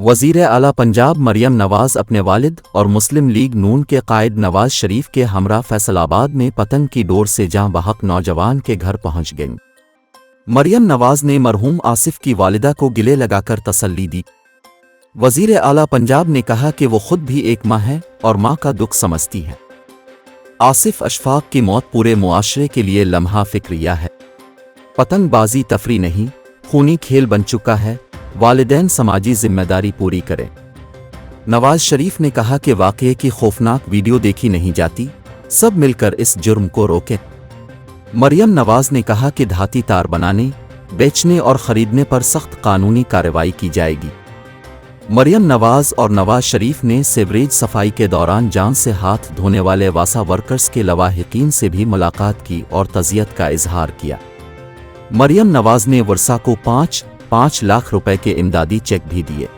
वज़ीर आला पंजाब मरियम नवाज़ अपने वालिद और मुस्लिम लीग नून के कायद नवाज शरीफ के हमरा फैसलाबाद में पतंग की डोर से जाँ बहक नौजवान के घर पहुंच गईं। मरियम नवाज़ ने मरहूम आसिफ की वालिदा को गिले लगाकर तसल्ली दी। वज़ीर आला पंजाब ने कहा कि वो खुद भी एक माँ है और माँ का दुख समझती है। आसिफ अशफाक की मौत पूरे मुआशरे के लिए लम्हा फिक्रिया है। पतंगबाजी तफरी नहीं, खूनी खेल बन चुका है। वालिदैन समाजी जिम्मेदारी पूरी करें। नवाज शरीफ ने कहा कि वाक़ये की खौफनाक वीडियो देखी नहीं जाती, सब मिलकर इस जुर्म को रोकें। मरियम नवाज ने कहा कि धाती तार बनाने, बेचने और ख़रीदने पर सख्त कानूनी कार्रवाई की जाएगी। मरियम नवाज और नवाज शरीफ ने सीवरेज सफाई के दौरान जान से हाथ धोने वाले वासा वर्कर्स के लवाहिकीन से भी मुलाकात की और तज़ियत का इजहार किया। मरियम नवाज ने वर्षा को 5 लाख रुपए के इमदादी चेक भी दिए।